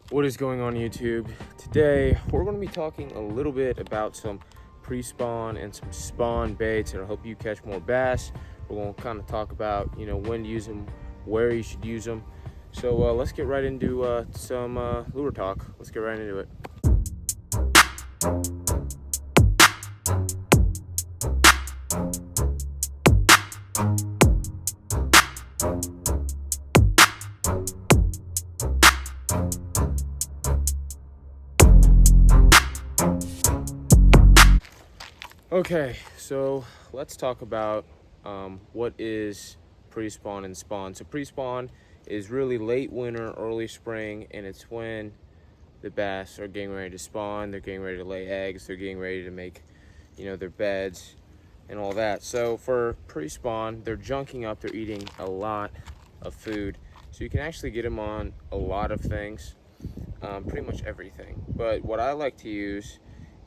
What is going on, YouTube? Today we're going to be talking a little bit about some pre-spawn and some spawn baits that'll help you catch more bass. We're going to kind of talk about when to use them, where you should use them. So let's get right into some lure talk. Let's get right into it. Okay, so let's talk about what is pre-spawn and spawn. So pre-spawn is really late winter, early spring, and it's when the bass are getting ready to spawn, they're getting ready to lay eggs, they're getting ready to make, their beds and all that. So for pre-spawn, they're junking up, they're eating a lot of food. So you can actually get them on a lot of things, pretty much everything. But what I like to use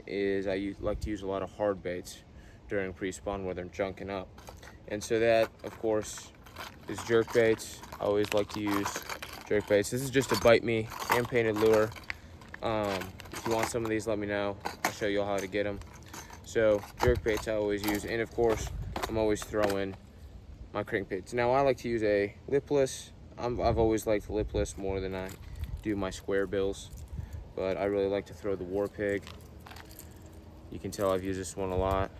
is I like to use a lot of hard baits during pre-spawn where they're junking up. And so that, of course, is jerk baits. I always like to use jerk baits. This is just a Bite Me hand-painted lure. If you want some of these, let me know. I'll show you all how to get them. So jerk baits I always use, and of course, I'm always throwing my crankbaits. Now I like to use a lipless. I've always liked the lipless more than I do my square bills, but I really like to throw the War Pig. You can tell I've used this one a lot,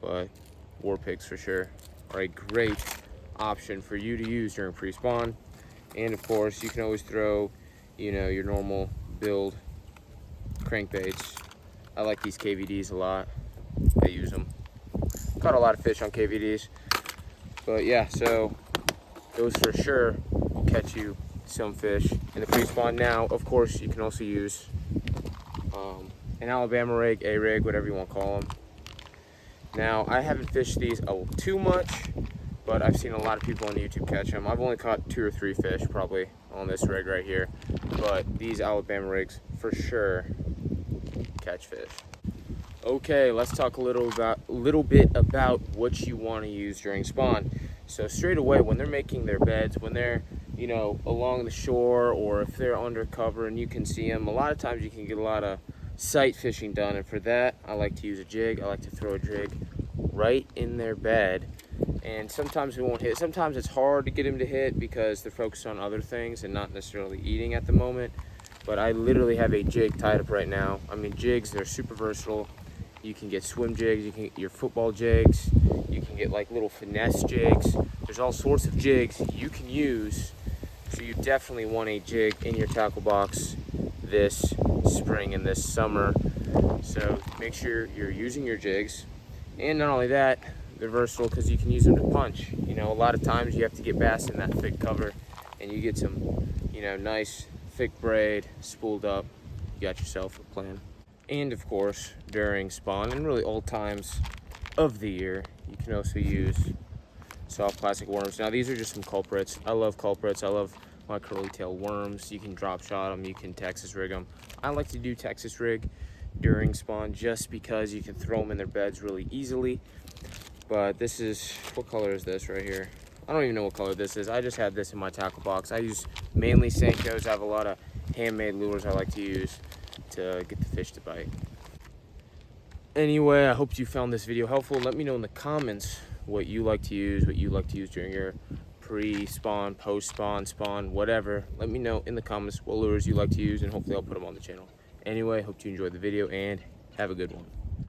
but War Pigs for sure are a great option for you to use during pre-spawn. And of course, you can always throw, your normal build crankbaits. I like these KVDs a lot. I use them. Caught a lot of fish on KVDs. But yeah, so those for sure will catch you some fish in the pre-spawn. Now, of course, you can also use an Alabama rig, a rig, whatever you want to call them. Now, I haven't fished these too much, but I've seen a lot of people on YouTube catch them. I've only caught 2 or 3 fish probably on this rig right here, but these Alabama rigs for sure catch fish. Okay, let's talk a little bit about what you want to use during spawn. So straight away, when they're making their beds, when they're along the shore, or if they're undercover and you can see them, a lot of times you can get a lot of sight fishing done, and for that I like to use a jig. I like to throw a jig right in their bed, and sometimes we won't hit. Sometimes it's hard to get them to hit because they're focused on other things and not necessarily eating at the moment. But I literally have a jig tied up right now. I mean, jigs, they're super versatile. You can get swim jigs, you can get your football jigs, you can get like little finesse jigs. There's all sorts of jigs you can use. So you definitely want a jig in your tackle box this spring and this summer. So make sure you're using your jigs. And not only that, they're versatile because you can use them to punch. A lot of times you have to get bass in that thick cover, and you get some, nice thick braid spooled up. You got yourself a plan. And of course, during spawn and really all times of the year, you can also use soft plastic worms. Now these are just some culprits. I love culprits. I love my curly tail worms. You can drop shot them, you can Texas rig them. I like to do Texas rig during spawn just because you can throw them in their beds really easily. But this is, what color is this right here? I don't even know what color this is. I just had this in my tackle box. I use mainly Senkos. I have a lot of handmade lures I like to use to get the fish to bite. Anyway, I hope you found this video helpful. Let me know in the comments what you like to use, during your pre-spawn, post-spawn, spawn, whatever. Let me know in the comments what lures you like to use, and hopefully I'll put them on the channel. Anyway, hope you enjoyed the video and have a good one.